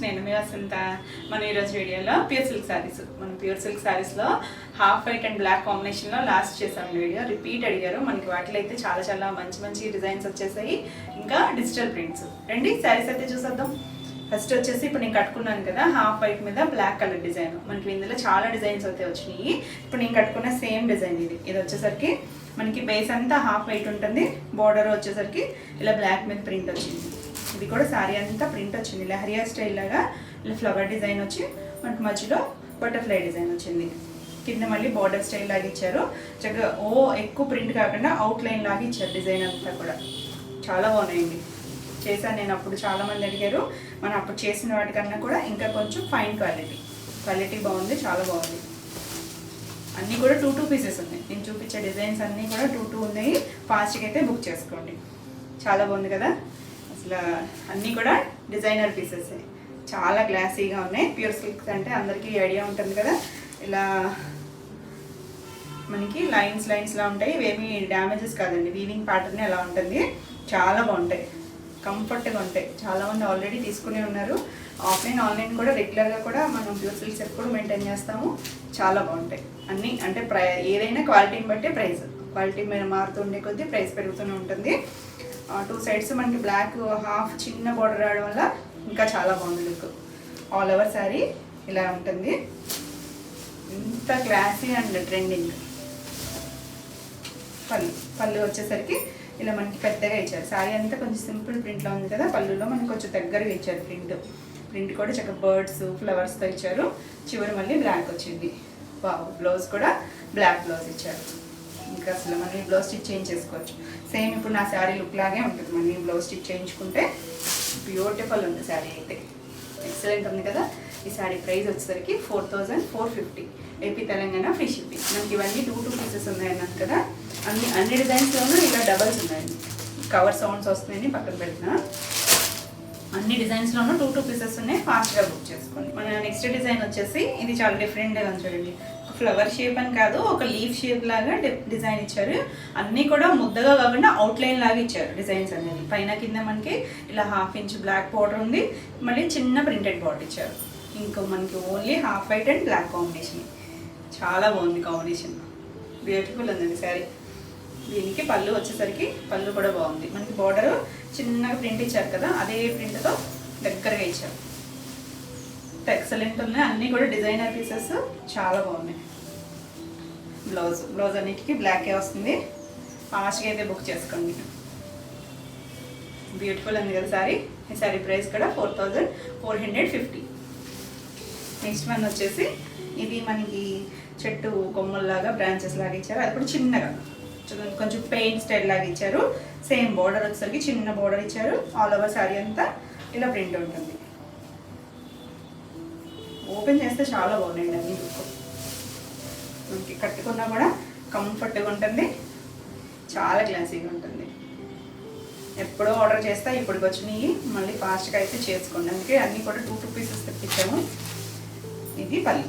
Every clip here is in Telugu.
నేను మీ వసంత. మన ఈరోజు వీడియోలో ప్యూర్ సిల్క్ శారీస్, మన ప్యూర్ సిల్క్ శారీస్లో హాఫ్ వైట్ అండ్ బ్లాక్ కాంబినేషన్లో లాస్ట్ చేసాం వీడియో. రిపీట్ అడిగారు, మనకి వాటిలో అయితే చాలా చాలా మంచి మంచి డిజైన్స్ వచ్చేసాయి, ఇంకా డిజిటల్ ప్రింట్స్. రండి శారీస్ అయితే చూసేద్దాం. ఫస్ట్ వచ్చేసి ఇప్పుడు నేను కట్టుకున్నాను కదా హాఫ్ వైట్ మీద బ్లాక్ కలర్ డిజైన్. మనకి ఇందులో చాలా డిజైన్స్ అయితే వచ్చినాయి. ఇప్పుడు నేను కట్టుకున్న సేమ్ డిజైన్ ఇది వచ్చేసరికి మనకి బేస్ అంతా హాఫ్ వైట్ ఉంటుంది, బార్డర్ వచ్చేసరికి ఇలా బ్లాక్ మీద ప్రింట్ వచ్చింది. ఇది కూడా శారీ అంతా ప్రింట్ వచ్చింది, ఇలా హరియా స్టైల్ లాగా ఇలా ఫ్లవర్ డిజైన్ వచ్చి మనకి మధ్యలో బటర్ఫ్లై డిజైన్ వచ్చింది. కింద మళ్ళీ బార్డర్ స్టైల్ లాగా ఇచ్చారు, చక్కగా ఎక్కువ ప్రింట్ కాకుండా అవుట్ లైన్ లాగా ఇచ్చారు. డిజైన్ అంతా కూడా చాలా బాగున్నాయండి. చేశాను నేను అప్పుడు, చాలామంది అడిగారు. మనం అప్పుడు చేసిన వాటికన్నా కూడా ఇంకా కొంచెం ఫైన్ క్వాలిటీ బాగుంది, చాలా బాగుంది. అన్నీ కూడా 2 పీసెస్ ఉన్నాయి. నేను చూపించే డిజైన్స్ అన్నీ కూడా 2 ఉన్నాయి. ఫాస్ట్గా అయితే బుక్ చేసుకోండి. చాలా బాగుంది కదా, అసలు అన్నీ కూడా డిజైనర్ పీసెస్, చాలా క్లాసీగా ఉన్నాయి. ప్యూర్ సిల్క్స్ అంటే అందరికీ ఐడియా ఉంటుంది కదా, ఇలా మనకి లైన్స్లా ఉంటాయి. ఇవేమీ డ్యామేజెస్ కాదండి, వీవింగ్ ప్యాటర్న్ ఎలా ఉంటుంది, చాలా బాగుంటాయి, కంఫర్ట్గా ఉంటాయి. చాలామంది ఆల్రెడీ తీసుకుని ఉన్నారు. ఆఫ్లైన్ ఆన్లైన్ కూడా రెగ్యులర్గా కూడా మనం ప్యూర్ సిల్క్స్ ఎప్పుడు మెయింటైన్ చేస్తాము. చాలా బాగుంటాయి అన్నీ. అంటే ఏదైనా క్వాలిటీని బట్టి ప్రైస్, క్వాలిటీ మీద మారుతుండే కొద్దీ ప్రైస్ పెరుగుతూనే ఉంటుంది. 2 సైడ్స్ మనకి బ్లాక్ హాఫ్ చిన్న బార్డర్ రావడం వల్ల ఇంకా చాలా బాగుంది లుక్. ఆల్ ఓవర్ శారీ ఇలా ఉంటుంది, ఇంత క్లాసీ అండ్ ట్రెండింగ్. పళ్ళు వచ్చేసరికి ఇలా మనకి పెద్దగా ఇచ్చారు. శారీ అంతా కొంచెం సింపుల్ ప్రింట్లో ఉంది కదా, పళ్ళులో మనకి కొంచెం దగ్గరగా ఇచ్చారు. ప్రింట్ కూడా చక్కగా బర్డ్స్ ఫ్లవర్స్తో ఇచ్చారు. చివరి మళ్ళీ బ్లాక్ వచ్చింది. బ్లౌజ్ కూడా బ్లాక్ బ్లౌజ్ ఇచ్చారు. ఇంకా అసలు మనం ఈ బ్లౌజ్ స్టిచ్ చేయించేసుకోవచ్చు. సేమ్ ఇప్పుడు నా శారీ లుక్ లాగే ఉంటుంది. మనం ఈ బ్లౌజ్ స్టిచ్ చేయించుకుంటే బ్యూటిఫుల్ ఉంది శారీ అయితే, ఎక్సలెంట్ ఉంది కదా. ఈ శారీ ప్రైస్ వచ్చేసరికి 4450, ఏపీ తెలంగాణ ఫ్రీ షిప్పింగ్. మనకి ఇవన్నీ 2 పీసెస్ ఉన్నాయన్నాను కదా, అన్ని డిజైన్స్లోనూ ఇలా డబల్స్ ఉన్నాయండి. కవర్ సౌండ్స్ వస్తున్నాయని పక్కన పెట్టిన. అన్ని డిజైన్స్లోనూ 2 పీసెస్ ఉన్నాయి. ఫాస్ట్గా బుక్ చేసుకోండి. మన నెక్స్ట్ డిజైన్ వచ్చేసి ఇది చాలా డిఫరెంట్గా ఉంది చూడండి. ఫ్లవర్ షేప్ అని కాదు, ఒక లీఫ్ షేప్ లాగా డిజైన్ ఇచ్చారు. అన్నీ కూడా ముద్దగా కాకుండా అవుట్లైన్ లాగా ఇచ్చారు డిజైన్స్ అనేది. పైన కింద మనకి ఇలా 1/2 ఇంచ్ బ్లాక్ బార్డర్ ఉంది, మళ్ళీ చిన్న ప్రింటెడ్ బార్డర్ ఇచ్చారు. ఇంకా మనకి only half white and black combination. చాలా బాగుంది కాంబినేషన్, బ్యూటిఫుల్ ఉందండి శారీ. దీనికి పళ్ళు వచ్చేసరికి పళ్ళు కూడా బాగుంది. మనకి బార్డర్ చిన్నగా ప్రింట్ ఇచ్చారు కదా, అదే ప్రింట్తో దగ్గరగా ఇచ్చారు. ఎక్సలెంట్ ఉన్నాయి, అన్నీ కూడా డిజైనర్ పీసెస్, చాలా బాగున్నాయి. బ్లౌజ్ అన్నిటికీ బ్లాకే వస్తుంది. ఫాస్ట్గా అయితే బుక్ చేసుకోండి. బ్యూటిఫుల్ ఉంది కదా శారీ. ఈ శారీ ప్రైస్ కూడా 4450. నెక్స్ట్ వన్ వచ్చేసి ఇది మనకి చెట్టు కొమ్మల్లాగా బ్రాంచెస్ లాగా ఇచ్చారు. అది కూడా చిన్నగా కొంచెం పెయింట్ స్టైల్ లాగా ఇచ్చారు. సేమ్ బార్డర్ వచ్చేసరికి చిన్న బార్డర్ ఇచ్చారు. ఆల్ ఓవర్ శారీ అంతా ఇలా ప్రింట్ ఉంటుంది. ఓపెన్ చేస్తే చాలా బాగున్నాయండి అన్ని లుక్. మనకి కట్టుకున్నా కూడా కంఫర్ట్గా ఉంటుంది, చాలా క్లాసీగా ఉంటుంది. ఎప్పుడో ఆర్డర్ చేస్తా, ఇప్పటికి వచ్చినాయి. మళ్ళీ ఫాస్ట్గా అయితే చేసుకోండి. అందుకే అన్నీ కూడా 2 పీసెస్ తెప్పించాము. ఇది పళ్ళు,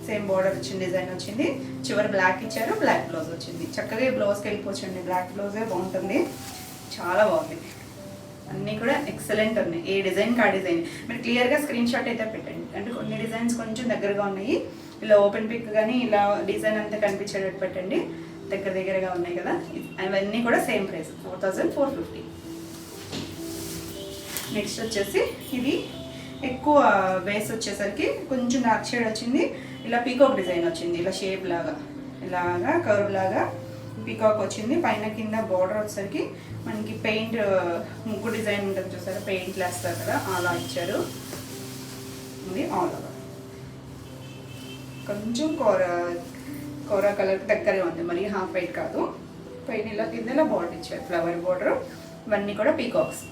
సేమ్ బార్డర్ వచ్చిన డిజైన్ వచ్చింది. చివరి బ్లాక్ ఇచ్చారు, బ్లాక్ బ్లౌజ్ వచ్చింది. చక్కగా ఈ బ్లౌజ్కి వెళ్ళిపోవచ్చండి, బ్లాక్ బ్లౌజే బాగుంటుంది, చాలా బాగుంది. అన్నీ కూడా ఎక్సలెంట్ ఉన్నాయి. ఏ డిజైన్కి ఆ డిజైన్. మీరు క్లియర్గా స్క్రీన్ షాట్ అయితే పెట్టండి. అంటే కొన్ని డిజైన్స్ కొంచెం దగ్గరగా ఉన్నాయి, ఇలా ఓపెన్ పిక్ కానీ ఇలా డిజైన్ అంతా కనిపించేటట్టు పెట్టండి. దగ్గరగా ఉన్నాయి కదా, అవన్నీ కూడా సేమ్ ప్రైస్ 4450. నెక్స్ట్ వచ్చేసి ఇది ఎక్కువ బేస్ వచ్చేసరికి కొంచెం డార్క్ షేడ్ వచ్చింది. ఇలా పీకాక్ డిజైన్ వచ్చింది, ఇలా షేప్ లాగా ఇలాగా కర్వ్ లాగా పీకాక్ వచ్చింది. పైన కింద బార్డర్ వచ్చేసరికి మనకి పెయింట్ ముగ్గు డిజైన్ ఉంటుంది చూసారా, పెయింట్ వేస్తారు కదా, అలా ఇచ్చారు. ఇది ఆల్ ఓవర్ కొంచెం కోరా కలర్ దగ్గరగా ఉంది, మరి హాఫ్ వైట్ కాదు. పైన ఇలా కింద ఇలా బార్డర్ ఇచ్చారు, ఫ్లవర్ బార్డర్. ఇవన్నీ కూడా పీకాక్స్.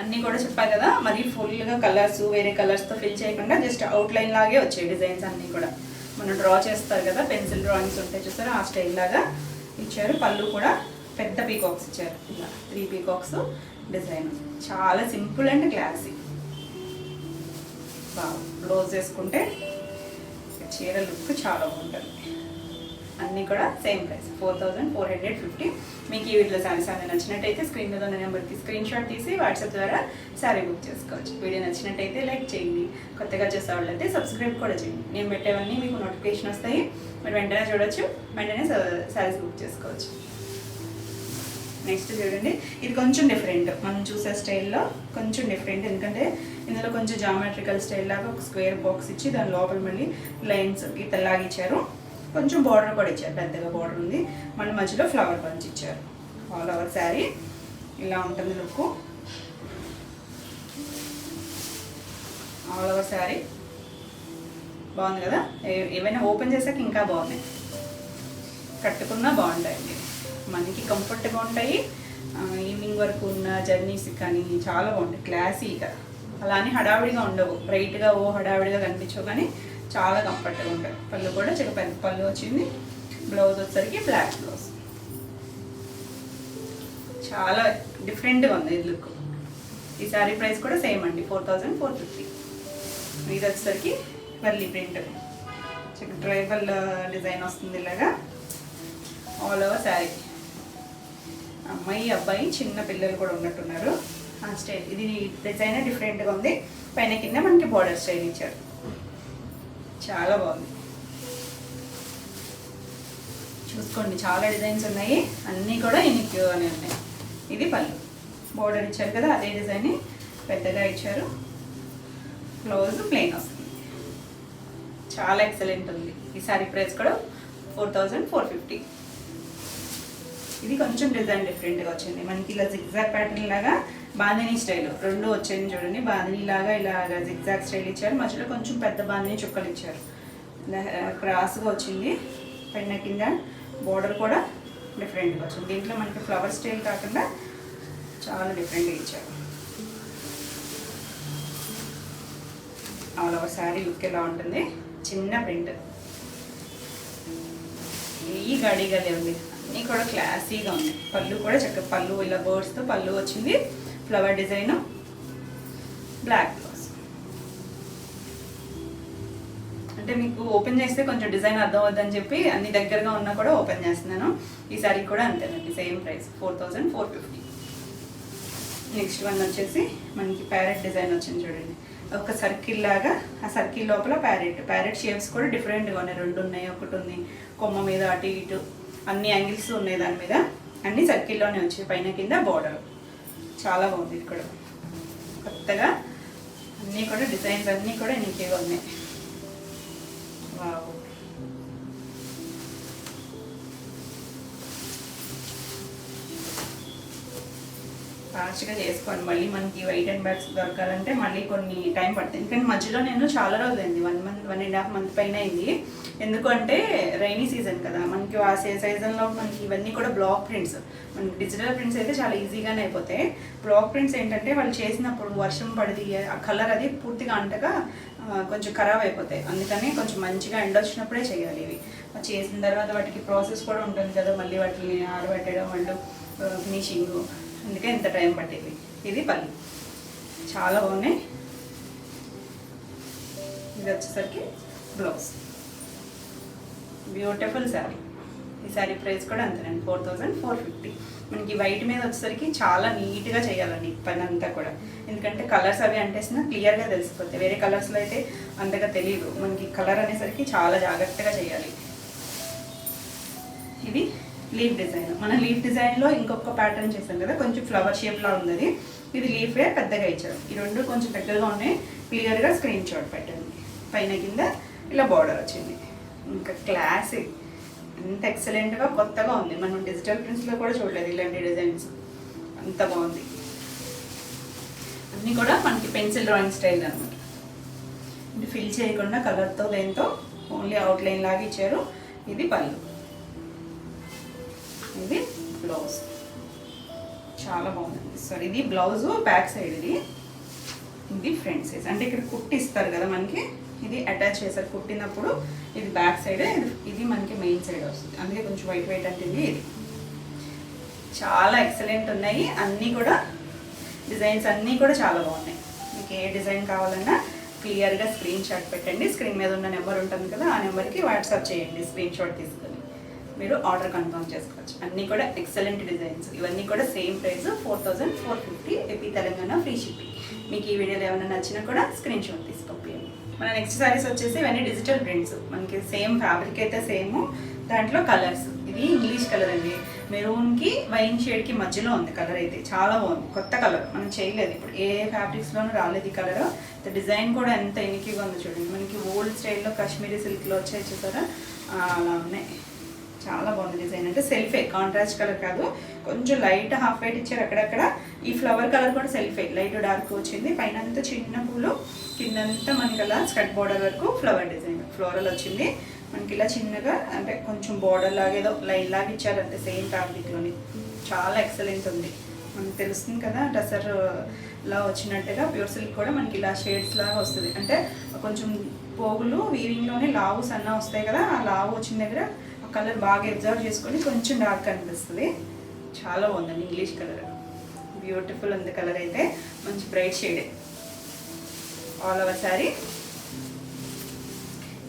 అన్నీ కూడా చెప్పాయి కదా, మరి ఫుల్గా కలర్స్ వేరే కలర్స్తో ఫిల్ చేయకుండా జస్ట్ అవుట్లైన్ లాగే వచ్చాయి డిజైన్స్ అన్నీ కూడా. మనం డ్రా చేస్తారు కదా, పెన్సిల్ డ్రాయింగ్స్ ఉంటాయి చూసారా, ఆ స్టైల్ లాగా ఇచ్చారు. పళ్ళు కూడా పెద్ద పీకాక్స్ ఇచ్చారు, ఇలా 3 పీకాక్స్ డిజైన్. చాలా సింపుల్ అండ్ క్లాసీ. బ్లౌజ్ వేసుకుంటే చీర లుక్ చాలా బాగుంటుంది. అన్నీ కూడా సేమ్ ప్రైస్ 4450. మీకు ఈ వీడియోలో శారీస్ అన్నీ నచ్చినట్టయితే స్క్రీన్ మీద ఉన్న నెంబర్కి స్క్రీన్ షాట్ తీసి వాట్సాప్ ద్వారా శారీ బుక్ చేసుకోవచ్చు. వీడియో నచ్చినట్టయితే లైక్ చేయండి, కొత్తగా చేసే వాళ్ళైతే సబ్స్క్రైబ్ కూడా చేయండి. నేను పెట్టేవన్నీ మీకు నోటిఫికేషన్ వస్తాయి, మీరు వెంటనే చూడొచ్చు, వెంటనే శారీస్ బుక్ చేసుకోవచ్చు. నెక్స్ట్ చూడండి, ఇది కొంచెం డిఫరెంట్, మనం చూసే స్టైల్లో కొంచెం డిఫరెంట్. ఎందుకంటే ఇందులో కొంచెం జామెట్రికల్ స్టైల్ లాగా ఒక స్క్వేర్ బాక్స్ ఇచ్చి దాని లోపల మళ్ళీ లైన్స్ గీతల్లాగా ఇచ్చారు. కొంచెం బార్డర్ కూడా ఇచ్చారు, పెద్దగా బార్డర్ ఉంది. మళ్ళీ మధ్యలో ఫ్లవర్ బంచ్ ఇచ్చారు. ఆల్ ఓవర్ శారీ ఇలా ఉంటుంది లుక్. ఆల్ ఓవర్ శారీ బాగుంది కదా. ఏవైనా ఓపెన్ చేసాక ఇంకా బాగున్నాయి, కట్టుకున్నా బాగుంటాయండి, మనకి కంఫర్ట్గా ఉంటాయి. ఈవినింగ్ వరకు ఉన్న జర్నీస్ కానీ చాలా బాగుంటాయి, క్లాసీగా. అలా అని హడావిడిగా ఉండవు, బ్రైట్గా హడావిడిగా కనిపించవు, కానీ చాలా కంఫర్ట్గా ఉంటాయి. పళ్ళు కూడా పెద్ద పళ్ళు వచ్చింది. బ్లౌజ్ వచ్చేసరికి బ్లాక్ బ్లౌజ్. చాలా డిఫరెంట్గా ఉంది ఇది లుక్. ఈ శారీ ప్రైస్ కూడా సేమ్ అండి, 4450. ఇది వచ్చేసరికి వర్లీ ప్రింట్, ట్రైబల్ డిజైన్ వస్తుంది ఇలాగా ఆల్ ఓవర్ శారీ. అమ్మాయి అబ్బాయి చిన్న పిల్లలు కూడా ఉన్నట్టున్నారు. ఆ స్టైల్ ఇది డిజైన్ డిఫరెంట్గా ఉంది. పైన కింద మనకి బార్డర్ స్టైల్ ఇచ్చారు, చాలా బాగుంది. చూసుకోండి, చాలా డిజైన్స్ ఉన్నాయి, అన్నీ కూడా యూనిక్గానే ఉన్నాయి. ఇది పళ్ళు, బార్డర్ ఇచ్చారు కదా అదే డిజైన్ పెద్దగా ఇచ్చారు. బ్లౌజ్ ప్లెయిన్ వస్తుంది, చాలా ఎక్సలెంట్ ఉంది. ఈ శారీ ప్రైస్ కూడా 4450. ఇది కొంచెం డిజైన్ డిఫరెంట్గా వచ్చింది మనకి. ఇలా జిగ్జాగ్ ప్యాటర్న్ లాగా బాందినీ స్టైల్ రెండు వచ్చింది చూడండి. బాందినీ లాగా ఇలాగా జిగ్జాగ్ స్టైల్ ఇచ్చారు, మధ్యలో కొంచెం పెద్ద బాందినీ చుక్కలు ఇచ్చారు. క్రాస్గా వచ్చింది. పైన కింద బోర్డర్ కూడా డిఫరెంట్గా వచ్చింది. దీంట్లో మనకి ఫ్లవర్ స్టైల్ కాకుండా చాలా డిఫరెంట్గా ఇచ్చారు. ఆల్ ఓవర్ శారీ లుక్ ఎలా ఉంటుంది, చిన్న ప్రింట్, ఈ గడిగలే ఉంది, అన్నీ కూడా క్లాసీగా ఉంది. పళ్ళు కూడా చక్కగా పళ్ళు ఇలా బర్డ్స్తో పళ్ళు వచ్చింది, ఫ్లవర్ డిజైన్, బ్లాక్ బ్లౌజ్. అంటే మీకు ఓపెన్ చేస్తే కొంచెం డిజైన్ అర్థం అవుతుందని చెప్పి అన్ని దగ్గరగా ఉన్నా కూడా ఓపెన్ చేస్తున్నాను. ఈ సారీ కూడా అంతేనండి, సేమ్ ప్రైస్ 4450. నెక్స్ట్ వన్ వచ్చేసి మనకి ప్యారెట్ డిజైన్ వచ్చింది చూడండి. ఒక సర్కిల్ లాగా, ఆ సర్కిల్ లోపల ప్యారెట్ షేప్స్ కూడా డిఫరెంట్గా ఉన్నాయి. రెండు ఉన్నాయి, ఒకటి ఉంది కొమ్మ మీద అటు ఇటు అన్ని యాంగిల్స్ ఉన్నాయి దాని మీద. అన్ని సర్కిల్లోనే వచ్చాయి, పైన కింద బోర్డర్. చాలా బాగుంది ఇక్కడ కొత్తగా, అన్నీ కూడా డిజైన్స్ అన్నీ కూడా నీట్గా ఉన్నాయి. వావ్, ఫాస్ట్గా చేసుకోండి. మళ్ళీ మనకి వైట్ అండ్ బ్యాగ్స్ దొరకాలంటే మళ్ళీ కొన్ని టైం పడుతుంది. ఎందుకంటే మధ్యలో నేను చాలా రోజులు అయింది, 1.5 మంత్ పైన అయింది. ఎందుకంటే రైనీ సీజన్ కదా, మనకి ఆ సీజన్లో మనకి ఇవన్నీ కూడా బ్లాక్ ప్రింట్స్. మనకి డిజిటల్ ప్రింట్స్ అయితే చాలా ఈజీగానే అయిపోతాయి. బ్లాక్ ప్రింట్స్ ఏంటంటే వాళ్ళు చేసినప్పుడు వర్షం పడిది, ఆ కలర్ అది పూర్తిగా అంటగా కొంచెం ఖరాబ్ అయిపోతాయి. అందుకని కొంచెం మంచిగా ఎండ వచ్చినప్పుడే చేయాలి ఇవి. చేసిన తర్వాత వాటికి ప్రాసెస్ కూడా ఉంటుంది కదా, మళ్ళీ వాటిని ఆరబెట్టడం, వాళ్ళు ఫినిషింగ్, అందుకే ఇంత టైం పట్టేది. ఇది పళ్ళు, చాలా బాగున్నాయి. ఇది వచ్చేసరికి బ్లౌజ్, బ్యూటిఫుల్ శారీ. ఈ శారీ ప్రైస్ కూడా అంతేనండి, 4450. మనకి వైట్ మీద వచ్చేసరికి చాలా నీట్గా చేయాలండి పని అంతా కూడా. ఎందుకంటే కలర్స్ అవి అంటేసినా క్లియర్గా తెలిసిపోతాయి. వేరే కలర్స్లో అయితే అంతగా తెలియదు. మనకి కలర్ అనేసరికి చాలా జాగ్రత్తగా చేయాలి. ఇది లీఫ్ డిజైన్. మన లీఫ్ డిజైన్లో ఇంకొక ప్యాటర్న్ చేసాం కదా, కొంచెం ఫ్లవర్ షేప్లా ఉంది. ఇది లీఫే పెద్దగా ఇచ్చారు. ఈ రెండు కొంచెం పెద్దగా ఉన్నాయి, క్లియర్గా స్క్రీన్ షాట్ పెట్టండి. పైన కింద ఇలా బార్డర్ వచ్చింది. ఇంకా క్లాసిక్, అంత ఎక్సలెంట్గా కొత్తగా ఉంది. మనం డిజిటల్ ప్రింట్స్లో కూడా చూడలేదు ఇలాంటి డిజైన్స్, అంత బాగుంది. అన్నీ కూడా మనకి పెన్సిల్ డ్రాయింగ్ స్టైల్ అనమాట. అంటే ఫిల్ చేయకుండా కలర్తో దేంతో ఓన్లీ అవుట్లైన్ లాగా ఇచ్చారు. ఇది పళ్ళు, ఇది బ్లౌజ్, చాలా బాగుంది. సారీ, ఇది బ్లౌజ్ బ్యాక్ సైడ్, ఇది ఫ్రంట్ సైజ్. అంటే ఇక్కడ కుట్టి ఇస్తారు కదా మనకి, ఇది అటాచ్ చేస్తారు కుట్టినప్పుడు. ఇది బ్యాక్ సైడ్, ఇది మనకి మెయిన్ సైడ్ వస్తుంది. అందుకే కొంచెం వైట్ వైట్ అంటే ఇది చాలా ఎక్సలెంట్ ఉన్నాయి. అన్నీ కూడా డిజైన్స్ అన్నీ కూడా చాలా బాగున్నాయి. మీకు ఏ డిజైన్ కావాలన్నా క్లియర్గా స్క్రీన్ షాట్ పెట్టండి. స్క్రీన్ మీద ఉన్న నెంబర్ ఉంటుంది కదా, ఆ నెంబర్కి వాట్సాప్ చేయండి స్క్రీన్ షాట్ తీసుకొని. మీరు ఆర్డర్ కన్ఫర్మ్ చేసుకోవచ్చు. అన్నీ కూడా ఎక్సలెంట్ డిజైన్స్. ఇవన్నీ కూడా same price 4450 AP Telangana free shipping. మీకు ఈ వీడియోలో ఏమైనా నచ్చినా కూడా స్క్రీన్ షాట్ తీసుకోండి. మన నెక్స్ట్ సారీస్ వచ్చేసి ఇవన్నీ డిజిటల్ ప్రింట్స్. మనకి సేమ్ ఫ్యాబ్రిక్ అయితే సేమ్, దాంట్లో కలర్స్. ఇది ఇంగ్లీష్ కలర్ అండి, మెరూన్కి వైన్ షేడ్కి మధ్యలో ఉంది కలర్. అయితే చాలా బాగుంది, కొత్త కలర్, మనం చేయలేదు ఇప్పుడు ఏ ఫ్యాబ్రిక్స్లోనూ రాలేదు ఈ కలర్. డిజైన్ కూడా ఎంత ఎనికిగా ఉందో చూడండి. మనకి ఓల్డ్ స్టైల్లో కాశ్మీరీ సిల్క్లో వచ్చాయి చూసారా, అలా ఉన్నాయి. చాలా బాగుంది డిజైన్. అంటే సెల్ఫే, కాంట్రాస్ట్ కలర్ కాదు, కొంచెం లైట్ హాఫ్ వైట్ ఇచ్చారు అక్కడక్కడ. ఈ ఫ్లవర్ కలర్ కూడా సెల్ఫే, లైట్ డార్క్ వచ్చింది. పైన అంతా చిన్న పూలు, కిందంతా మనకి అలా స్కర్ట్ బార్డర్ వరకు ఫ్లవర్ డిజైన్ ఫ్లోరల్ వచ్చింది. మనకి ఇలా చిన్నగా అంటే కొంచెం బార్డర్ లాగా ఏదో లైన్ లాగా ఇచ్చారంటే సేమ్ ఫ్యాబ్రిక్లోని. చాలా ఎక్సలెంట్ ఉంది. మనకు తెలుస్తుంది కదా టసర్లా వచ్చినట్టుగా. ప్యూర్ సిల్క్ కూడా మనకి ఇలా షేడ్స్ లాగా వస్తుంది. అంటే కొంచెం పోగులు వీవింగ్లోనే లావు సన్న వస్తాయి కదా, ఆ లావు వచ్చిన దగ్గర ఆ కలర్ బాగా అబ్జర్వ్ చేసుకొని కొంచెం డార్క్ అనిపిస్తుంది. చాలా బాగుందండి ఇంగ్లీష్ కలర్, బ్యూటిఫుల్ ఉంది కలర్. అయితే మంచి బ్రైట్ షేడే. ఆల్ ఓవర్ శారీ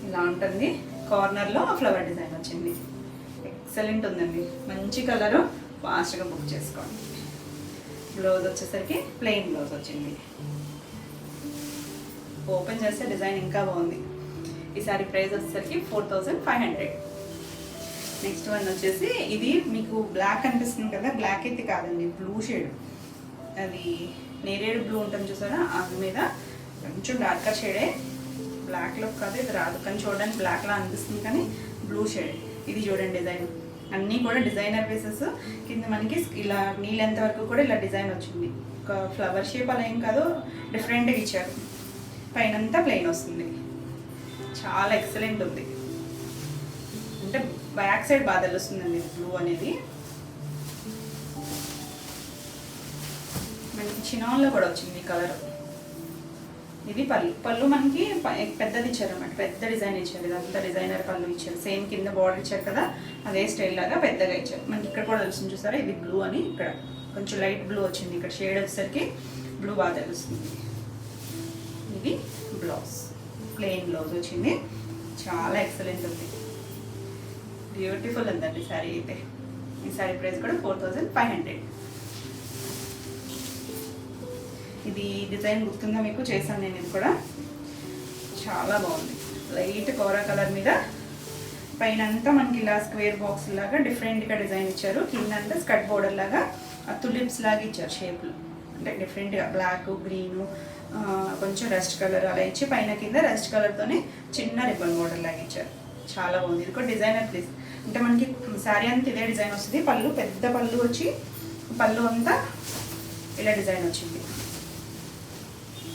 ఇలా ఉంటుంది. కార్నర్లో ఫ్లవర్ డిజైన్ వచ్చింది. ఎక్సలెంట్ ఉందండి, మంచి కలరు. ఫాస్ట్గా బుక్ చేసుకోండి. బ్లౌజ్ వచ్చేసరికి ప్లెయిన్ బ్లౌజ్ వచ్చింది. ఓపెన్ చేస్తే డిజైన్ ఇంకా బాగుంది. ఈ సారీ ప్రైస్ వచ్చేసరికి 4500. నెక్స్ట్ వన్ వచ్చేసి ఇది మీకు బ్లాక్ అనిపిస్తుంది కదా, బ్లాక్ అయితే కాదండి, బ్లూ షేడ్. అది నేరేడు బ్లూ ఉంటుంది చూసారా, అది మీద కొంచెం డార్కర్ షేడే. బ్లాక్లో కాదు, ఇది రాదు కానీ చూడడానికి బ్లాక్లా అనిపిస్తుంది కానీ బ్లూ షేడ్. ఇది చూడండి డిజైన్. అన్నీ కూడా డిజైనర్ పీసెస్. కింద మనకి ఇలా నీళ్ళెంత వరకు కూడా ఇలా డిజైన్ వచ్చింది. ఒక ఫ్లవర్ షేప్ అలా ఏం కాదు, డిఫరెంట్గా ఇచ్చారు. పైనంతా ప్లెయిన్ వస్తుంది. చాలా ఎక్సలెంట్ ఉంది. అంటే బ్యాక్ సైడ్ బాగా తెలుస్తుందండి బ్లూ అనేది. మనకి చినాన్లో కూడా వచ్చింది కలర్. ఇది పళ్ళు మనకి పెద్దది ఇచ్చారు అన్నమాట, పెద్ద డిజైన్ ఇచ్చారు. ఇదంతా డిజైనర్ పళ్ళు ఇచ్చారు. సేమ్ కింద బార్డర్ ఇచ్చారు కదా, అదే స్టైల్ లాగా పెద్దగా ఇచ్చారు. మనకి ఇక్కడ కూడా తెలుస్తుంది చూసారా, ఇది బ్లూ అని. ఇక్కడ కొంచెం లైట్ బ్లూ వచ్చింది. ఇక్కడ షేడ్ వచ్చేసరికి బ్లూ బాగా తెలుస్తుంది. ఇది బ్లౌజ్, ప్లెయిన్ బ్లౌజ్ వచ్చింది. చాలా ఎక్సలెంట్ ఉంది, బ్యూటిఫుల్ ఉందండి శారీ అయితే. ఈ శారీ ప్రైస్ కూడా 4500. ఇది డిజైన్ గుర్తుందా మీకు, చేశాను నేను ఇది కూడా. చాలా బాగుంది. లైట్ కోరా కలర్ మీద పైన అంతా మనకి ఇలా స్క్వేర్ బాక్స్ లాగా డిఫరెంట్గా డిజైన్ ఇచ్చారు. కింద అంతా స్కర్ట్ బోర్డర్ లాగా తులిప్స్ లాగా ఇచ్చారు షేప్లు. అంటే డిఫరెంట్గా బ్లాక్, గ్రీను, కొంచెం రస్ట్ కలర్ అలా ఇచ్చి పైన కింద రస్ట్ కలర్తోనే చిన్న రిబ్బన్ బోర్డర్ లాగా ఇచ్చారు. చాలా బాగుంది. ఇది కూడా డిజైనర్ పీస్. అంటే మనకి శారీ అంతా ఇదే డిజైన్ వస్తుంది. పళ్ళు పెద్ద పళ్ళు వచ్చి, పళ్ళు అంతా ఇలా డిజైన్ వచ్చింది.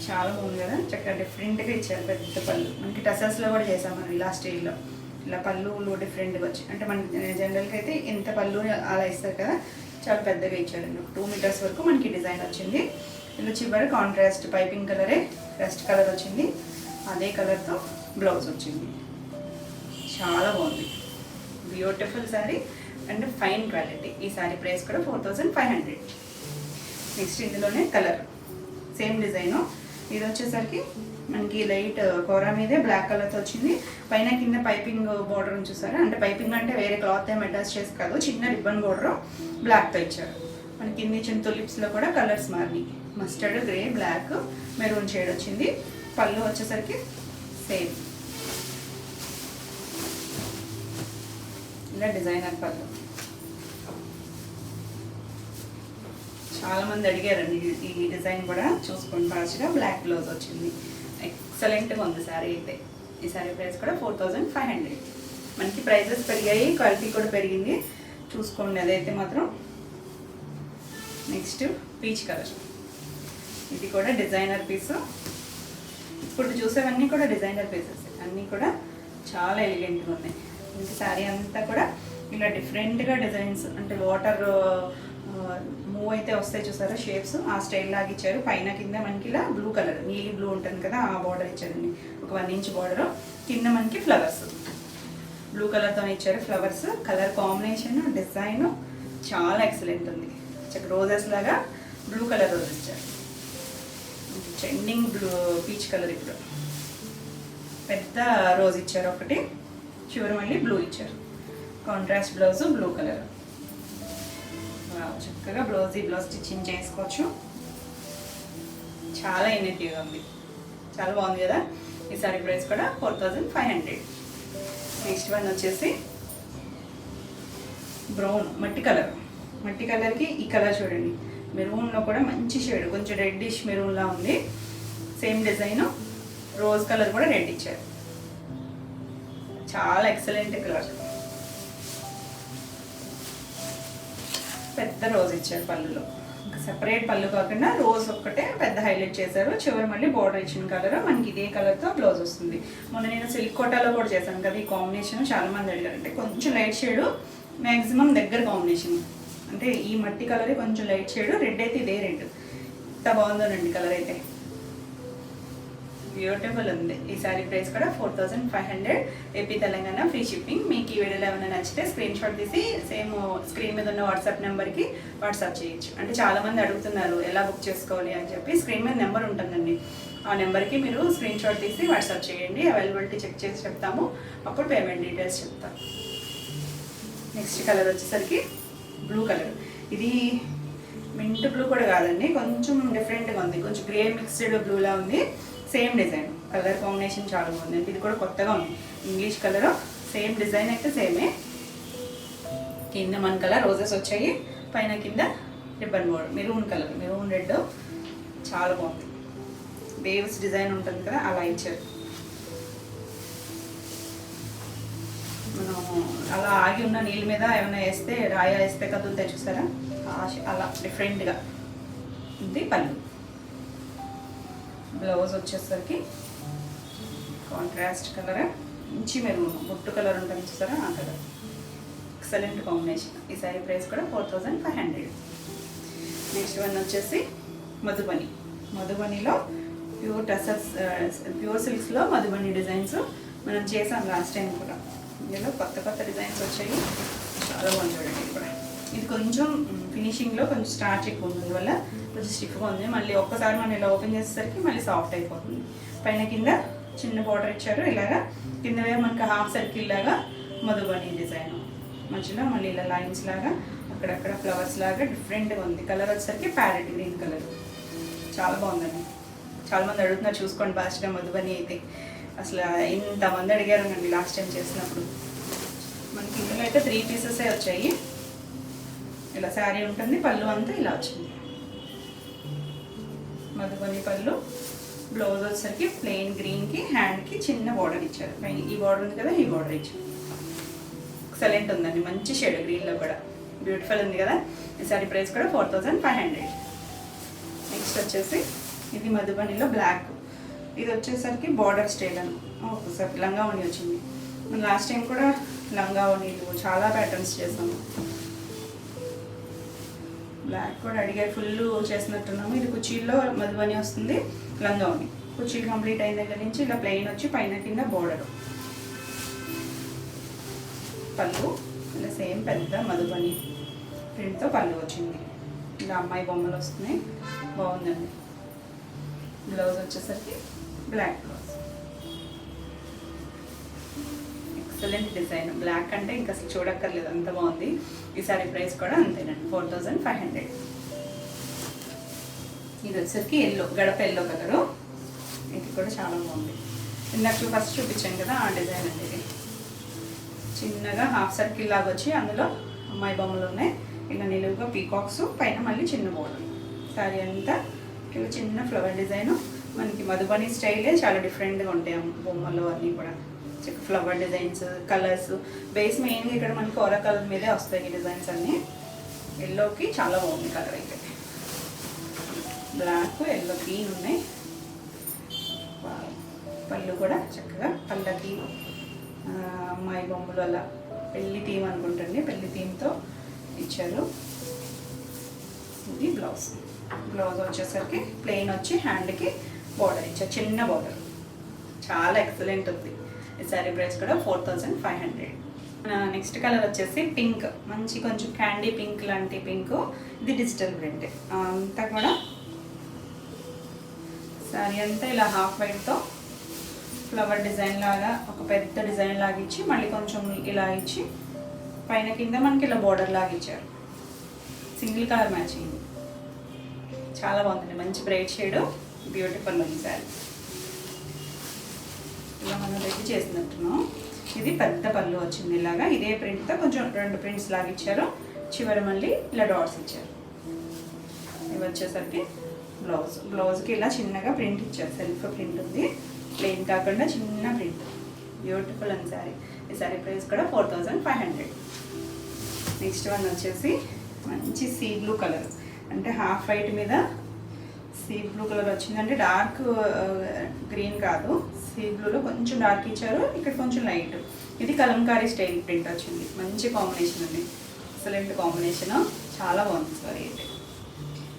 చాలా బాగుంది కదా, చక్కగా డిఫరెంట్గా ఇచ్చారు. పెద్ద పళ్ళు మనకి టసల్స్లో కూడా చేసాం మనం ఇలా స్టైల్లో. ఇలా పళ్ళు డిఫరెంట్గా వచ్చి, అంటే మన జనరల్గా అయితే ఇంత పళ్ళు అలా ఇస్తారు కదా, చాలా పెద్దగా ఇచ్చారండి. ఒక 2 మీటర్స్ వరకు మనకి డిజైన్ వచ్చింది. ఇలా చివరి కాంట్రాస్ట్ పైపింగ్ కలరే, రస్ట్ కలర్ వచ్చింది. అదే కలర్తో బ్లౌజ్ వచ్చింది. చాలా బాగుంది, beautiful sari and fine quality. ఈ శారీ ప్రైస్ కూడా 4500. నెక్స్ట్ ఇందులోనే కలర్ సేమ్ డిజైను. ఇది వచ్చేసరికి మనకి లైట్ కోరా మీదే బ్లాక్ కలర్తో వచ్చింది. పైన కింద పైపింగ్ బార్డర్ చూసారా, అంటే పైపింగ్ అంటే వేరే క్లాత్ ఏం అటాచ్ చేసి కాదు, చిన్న రిబ్బన్ బార్డర్ బ్లాక్తో ఇచ్చారు. మనకి కింద ఇచ్చిన తులిప్స్లో కూడా కలర్స్ మారినాయి. Mustard, grey, black, maroon shade వచ్చింది. పళ్ళు వచ్చేసరికి సేమ్ ఇలా డిజైనర్ పళ్ళు. చాలామంది అడిగారండి ఈ డిజైన్ కూడా, చూసుకోండి ఫాస్ట్గా. బ్లాక్ బ్లౌజ్ వచ్చింది. ఎక్సలెంట్గా ఉంది శారీ అయితే. ఈ శారీ ప్రైస్ కూడా 4500. మనకి ప్రైజెస్ పెరిగాయి, క్వాలిటీ కూడా పెరిగింది, చూసుకోండి అదైతే మాత్రం. Next peach colour. ఇది కూడా డిజైనర్ పీసు. ఇప్పుడు చూసేవన్నీ కూడా డిజైనర్ పీసెస్. అన్నీ కూడా చాలా ఎలిగెంట్గా ఉన్నాయి. ఇంక శారీ అంతా కూడా ఇలా డిఫరెంట్గా డిజైన్స్, అంటే వాటర్ మూవ్ అయితే వస్తాయి చూసారా షేప్స్, ఆ స్టైల్ లాగా ఇచ్చారు. పైన కింద మనకి ఇలా బ్లూ కలర్, నీలి బ్లూ ఉంటుంది కదా, ఆ బార్డర్ ఇచ్చారండి. ఒక 1 ఇంచ్ బార్డర్. కింద మనకి ఫ్లవర్స్ బ్లూ కలర్తో ఇచ్చారు. ఫ్లవర్స్ కలర్ కాంబినేషన్, డిజైన్ చాలా ఎక్సలెంట్ ఉంది. రోజెస్ లాగా బ్లూ కలర్ రోజెస్ ఇచ్చారు. Trending blue peach colour. ఇప్పుడు పెద్ద రోజ్ ఇచ్చారు ఒకటి, చివరి మళ్ళీ బ్లూ ఇచ్చారు. Contrast blouse blue colour. చక్కగా బ్లౌజ్ స్టిచ్చింగ్ చేసుకోవచ్చు. చాలా యూనిటీగా ఉంది, చాలా బాగుంది కదా. ఈ సారీ ప్రైస్ కూడా 4500. నెక్స్ట్ వన్ వచ్చేసి బ్రౌన్ మట్టి కలర్. మట్టి కలర్కి ఈ కలర్ చూడండి, మెరూన్లో కూడా మంచి షేడ్, కొంచెం రెడ్డిష్ మెరూన్లా ఉంది. సేమ్ డిజైన్, రోజ్ కలర్ కూడా రెడ్ ఇచ్చారు. చాలా ఎక్సలెంట్ కలర్. పెద్ద రోజ్ ఇచ్చారు పళ్ళులో, సెపరేట్ పళ్ళు కాకుండా రోజ్ ఒక్కటే పెద్ద హైలైట్ చేశారు. చివరి మళ్ళీ బోర్డర్ ఇచ్చిన కలర్ మనకి ఇదే కలర్తో బ్లౌజ్ వస్తుంది. మొన్న నేను సిల్క్ కోటాలో కూడా చేశాను కదా ఈ కాంబినేషన్, చాలా మంది అడిగారు. అంటే కొంచెం లైట్ షేడ్, మ్యాక్సిమం దగ్గర కాంబినేషన్. అంటే ఈ మట్టి కలర్ కొంచెం లైట్ షేడ్, రెడ్ అయితే ఇదే రెడ్. ఎంత బాగుందోనండి కలర్ అయితే, బ్యూటిఫుల్ ఉంది. ఈ సారీ ప్రైస్ కూడా 4500. AP Telangana free shipping. మీకు ఈ వీడియోలో ఏమైనా నచ్చితే స్క్రీన్ షాట్ తీసి సేమ్ స్క్రీన్ మీద ఉన్న వాట్సాప్ నెంబర్కి వాట్సాప్ చేయొచ్చు. అంటే చాలామంది అడుగుతున్నారు ఎలా బుక్ చేసుకోవాలి అని చెప్పి. స్క్రీన్ మీద నెంబర్ ఉంటుందండి, ఆ నెంబర్కి మీరు స్క్రీన్ షాట్ తీసి వాట్సాప్ చేయండి. అవైలబిలిటీ చెక్ చేసి చెప్తాము, అప్పుడు పేమెంట్ డీటెయిల్స్ చెప్తాం. నెక్స్ట్ కలర్ వచ్చేసరికి బ్లూ కలర్. ఇది మింట్ బ్లూ కూడా కాదండి, కొంచెం డిఫరెంట్గా ఉంది, కొంచెం గ్రే మిక్స్డ్ బ్లూలా ఉంది. సేమ్ డిజైన్, కలర్ కాంబినేషన్ చాలా బాగుంది. ఇది కూడా కొత్తగా ఉంది, ఇంగ్లీష్ కలర్. సేమ్ డిజైన్ అయితే సేమే. కింద మన కలర్ రోజెస్ వచ్చాయి, పైన కింద ribbon border maroon colour, maroon red, చాలా బాగుంది. వేవ్స్ డిజైన్ ఉంటుంది కదా అలా ఇచ్చారు. మనం అలా ఆగి ఉన్న నీళ్ళ మీద ఏమైనా వేస్తే రాయ వేస్తే కదులుతే చూసారా, అలా డిఫరెంట్గా ఉంది. పళ్ళు బ్లౌజ్ వచ్చేసరికి కాంట్రాస్ట్ కలర్, మంచి మెరూన్ బొట్టు కలర్ ఉంటుంది చూసారా ఆ కలర్. Excellent combination. ఈ సారీ ప్రైస్ కూడా 4500. నెక్స్ట్ వన్ వచ్చేసి మధుబని. మధుబనిలో ప్యూర్ టసర్స్, ప్యూర్ సిల్క్స్లో మధుబని డిజైన్స్ మనం చేసాం లాస్ట్ టైం కూడా. ఇందులో కొత్త కొత్త డిజైన్స్ వచ్చాయి, చాలా బాగుంది చూడండి. ఇది కూడా ఇది కొంచెం ఫినిషింగ్లో కొంచెం స్టార్చ్ ఎక్కువ ఉంది, అందువల్ల కొంచెం స్టిఫ్గా ఉంది. మళ్ళీ ఒక్కసారి మనం ఇలా ఓపెన్ చేసేసరికి మళ్ళీ సాఫ్ట్ అయిపోతుంది. పైన కింద చిన్న బార్డర్ ఇచ్చారు ఇలాగా, కింద మనకి హాఫ్ సర్కిల్ లాగా మధుబని డిజైన్, మధ్యలో మళ్ళీ ఇలా లైన్స్ లాగా, అక్కడక్కడ ఫ్లవర్స్ లాగా డిఫరెంట్గా ఉంది. కలర్ వచ్చేసరికి ప్యారెట్ గ్రీన్ కలర్, చాలా బాగుందండి. చాలామంది అడుగుతున్నారు, చూసుకోండి ఫాస్ట్గా. మధుబని అయితే అసలు ఇంతమంది అడిగారు అండి లాస్ట్ టైం చేసినప్పుడు. మనకి ఇందులో అయితే 3 పీసెసే వచ్చాయి. ఇలా శారీ ఉంటుంది, పళ్ళు అంతా ఇలా వచ్చింది. మధుబని పళ్ళు. బ్లౌజ్ వచ్చేసరికి ప్లెయిన్ గ్రీన్కి హ్యాండ్కి చిన్న బార్డర్ ఇచ్చారు. పైన ఈ బార్డర్ ఉంది కదా, ఈ బార్డర్ ఇచ్చారు. ఎక్సలెంట్ ఉందండి, మంచి షేడ్ గ్రీన్లో కూడా బ్యూటిఫుల్ ఉంది కదా. ఈ సారీ ప్రైస్ కూడా 4500. నెక్స్ట్ వచ్చేసి ఇది మధుబనిలో బ్లాక్. ఇది వచ్చేసరికి బార్డర్ స్టైల్ అని ఒకసారి లంగా ఓణి వచ్చింది. మనం లాస్ట్ టైం కూడా లంగా ఓణీలు చాలా ప్యాటర్న్స్ చేసాము. బ్లాక్ కూడా అడిగారు, ఫుల్ చేసినట్టున్నాము. ఇది కుర్చీల్లో మధుబని వస్తుంది, లంగా ఓణి. కుర్చీలు కంప్లీట్ అయిన దగ్గర నుంచి ఇలా ప్లెయిన్ వచ్చి పైన కింద బోర్డర్. పళ్ళు ఇలా సేమ్ పెద్ద మధుబని ప్రింట్తో పళ్ళు వచ్చింది. ఇలా అమ్మాయి బొమ్మలు వస్తున్నాయి, బాగుందండి. బ్లౌజ్ వచ్చేసరికి black blouse. Excellent design, black అంటే ఇంకా అసలు చూడక్కర్లేదు, అంత బాగుంది. ఈ సారీ ప్రైస్ కూడా అంతేనండి, 4500. ఇది వచ్చేసరికి ఎల్లో, గడప ఎల్లో కలరు. ఇది కూడా చాలా బాగుంది. ఇందాక ఫస్ట్ చూపించాను కదా ఆ డిజైన్ అండి. ఇది చిన్నగా హాఫ్ సర్కిల్ లాగా వచ్చి అందులో అమ్మాయి బొమ్మలు ఉన్నాయి. ఇలా నిలువుగా పీకాక్స్, పైన మళ్ళీ చిన్న బోర్డర్. సారీ అంతా ఇలా చిన్న ఫ్లవర్ డిజైన్. మనకి మధుబని స్టైలే చాలా డిఫరెంట్గా ఉంటాయి బొమ్మలు అన్నీ కూడా. ఫ్లవర్ డిజైన్స్, కలర్స్ బేస్ మెయిన్గా ఇక్కడ మనకి కోరా కలర్ మీదే వస్తాయి ఈ డిజైన్స్ అన్నీ. ఎల్లోకి చాలా బాగుంది కలర్ అయితే. బ్లాక్, ఎల్లో, గ్రీన్ ఉన్నాయి. పళ్ళు కూడా చక్కగా పళ్ళకి అమ్మాయి బొమ్మలు అలా పెళ్లి థీమ్ అనుకుంటుంది, పెళ్లి థీమ్తో ఇచ్చారు. ఇది బ్లౌజ్. బ్లౌజ్ వచ్చేసరికి ప్లెయిన్ వచ్చి హ్యాండ్కి బార్డర్ ఇచ్చారు, చిన్న బార్డర్. చాలా ఎక్సలెంట్ ఉంది. ఈ సారీ ప్రైస్ కూడా 4500. నెక్స్ట్ కలర్ వచ్చేసి పింక్, మంచి కొంచెం క్యాండీ పింక్ లాంటి పింక్. ఇది డిజిటల్ ప్రింట్ అంతా కూడా. సారీ అంతా ఇలా హాఫ్ వైట్తో ఫ్లవర్ డిజైన్ లాగా ఒక పెద్ద డిజైన్ లాగా ఇచ్చి మళ్ళీ కొంచెం ఇలా ఇచ్చి పైన కింద మనకి ఇలా బోర్డర్ లాగా ఇచ్చారు, సింగిల్ కలర్ మ్యాచింగ్, చాలా బాగుందండి. మంచి బ్రైట్ షేడ్, బ్యూటిఫుల్ ఉంది శారీ. ఇలా మనం రెడీ చేసినట్టున్నాం. ఇది పెద్ద పళ్ళు వచ్చింది ఇలాగా, ఇదే ప్రింట్తో కొంచెం 2 ప్రింట్స్ లాగా ఇచ్చారు. చివరి మళ్ళీ ఇలా డాట్స్ ఇచ్చారు. ఇవి వచ్చేసరికి బ్లౌజ్కి ఇలా చిన్నగా ప్రింట్ ఇచ్చారు, సెల్ఫ్ ప్రింట్ ఉంది, ప్లెయిన్ కాకుండా చిన్న ప్రింట్. బ్యూటిఫుల్ అని శారీ. ఈ శారీ ప్రైస్ కూడా 4500. నెక్స్ట్ వన్ వచ్చేసి మంచి సీ బ్లూ కలర్, అంటే హాఫ్ వైట్ మీద సీ బ్లూ కలర్ వచ్చిందంటే డార్క్ గ్రీన్ కాదు, సీ బ్లూలో కొంచెం డార్క్ ఇచ్చారు, ఇక్కడ కొంచెం లైట్. ఇది కలంకారీ స్టైల్ ప్రింట్ వచ్చింది, మంచి కాంబినేషన్ ఉంది, ఎక్సలెంట్ కాంబినేషన్, చాలా బాగుంది సారీ. అయితే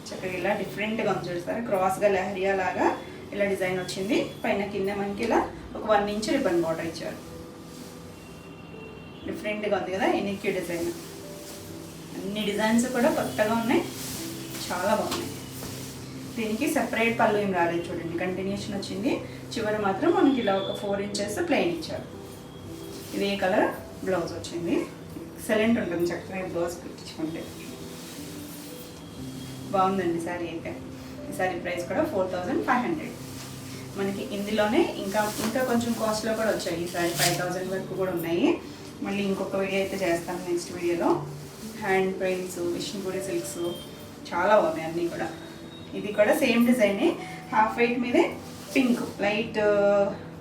చక్కగా ఇలా డిఫరెంట్గా ఉంది చూస్తారు, క్రాస్గా లహరియా లాగా ఇలా డిజైన్ వచ్చింది. పైన కింద మనకి ఇలా ఒక 1 ఇంచ్ రిబ్బన్ బార్డర్ ఇచ్చారు. డిఫరెంట్గా ఉంది కదా, ఎనిక్యూ డిజైన్. అన్ని డిజైన్స్ కూడా కొత్తగా ఉన్నాయి, చాలా బాగున్నాయి. దీనికి సెపరేట్ పళ్ళు ఏం రాలేదు చూడండి, కంటిన్యూషన్ వచ్చింది. చివరి మాత్రం మనకి ఇలా ఒక 4 ఇంచెస్ ప్లెయిన్ ఇచ్చారు. ఇదే కలర్ బ్లౌజ్ వచ్చింది, ఎక్సలెంట్ ఉంటుంది చక్కగా బ్లౌజ్ కుట్టించుకుంటే. బాగుందండి శారీ అయితే. ఈ శారీ ప్రైస్ కూడా 4500. మనకి ఇందులోనే ఇంకా కొంచెం కాస్ట్లో కూడా వచ్చాయి. ఈ శారీ 5000 వరకు కూడా ఉన్నాయి. మళ్ళీ ఇంకొక వీడియో అయితే చేస్తాను నెక్స్ట్ వీడియోలో. హ్యాండ్ పెయింట్స్, విష్ణుపూరి సిల్క్స్ చాలా బాగున్నాయి అన్నీ కూడా. ఇది కూడా సేమ్ డిజైనే, హాఫ్ వైట్ మీదే పింక్, లైట్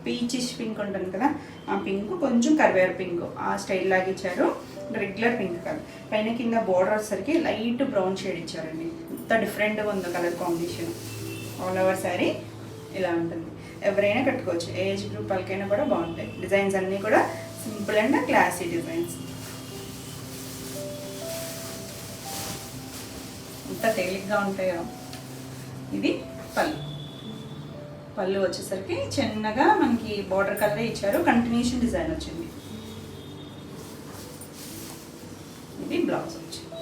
పీచిష్ పింక్ ఉంటుంది కదా, ఆ పింక్ కొంచెం కరివేరు పింక్, ఆ స్టైల్ లాగా ఇచ్చారు. రెగ్యులర్ పింక్ కాదు. పైన కింద బోర్డర్ వచ్చేసరికి లైట్ బ్రౌన్ షేడ్ ఇచ్చారండి, ఎంత డిఫరెంట్గా ఉందో colour combination. All over sari ఇలా ఉంటుంది, ఎవరైనా కట్టుకోవచ్చు, ఏజ్ గ్రూప్ వాళ్ళకైనా కూడా బాగుంటాయి. డిజైన్స్ అన్నీ కూడా సింపుల్ అండ్ క్లాసీ డిజైన్స్, ఎంత తేలిగ్గా ఉంటాయో. ఇది పళ్ళు వచ్చేసరికి చిన్నగా మనకి బార్డర్ కలర్ ఇచ్చారు, కంటిన్యూషన్ డిజైన్ వచ్చింది. ఇది బ్లౌజ్ వచ్చింది,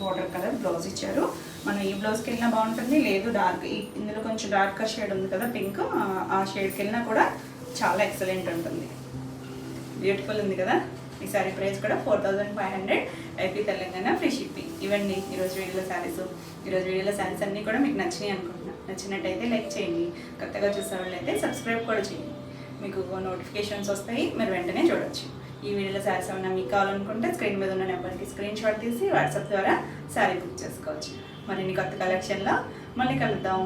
బార్డర్ కలర్ బ్లౌజ్ ఇచ్చారు. మనం ఈ బ్లౌజ్కి వెళ్ళినా బాగుంటుంది, లేదు డార్క్ ఇందులో కొంచెం డార్కర్ షేడ్ ఉంది కదా పింక్, ఆ షేడ్కి వెళ్ళినా కూడా చాలా ఎక్సలెంట్ ఉంటుంది. బ్యూటిఫుల్ ఉంది కదా. ఈ శారీ ప్రైస్ కూడా 4500, ఏపీ తెలంగాణ, ఫ్రీ షిప్పింగ్. ఇవన్నీ ఈరోజు వీడియోలో శారీస్ అన్నీ కూడా మీకు నచ్చినాయి అనుకుంటున్నాను. నచ్చినట్టయితే లైక్ చేయండి, కొత్తగా చూసే వాళ్ళైతే సబ్స్క్రైబ్ కూడా చేయండి, మీకు నోటిఫికేషన్స్ వస్తాయి, మీరు వెంటనే చూడొచ్చు. ఈ వీడియోలో శారీస్ ఏమన్నా మీకు కావాలనుకుంటే స్క్రీన్ మీద ఉన్న నెంబర్కి స్క్రీన్ షాట్ తీసి వాట్సాప్ ద్వారా శారీ బుక్ చేసుకోవచ్చు. మరిన్ని కొత్త కలెక్షన్లో మళ్ళీ కలుద్దాం.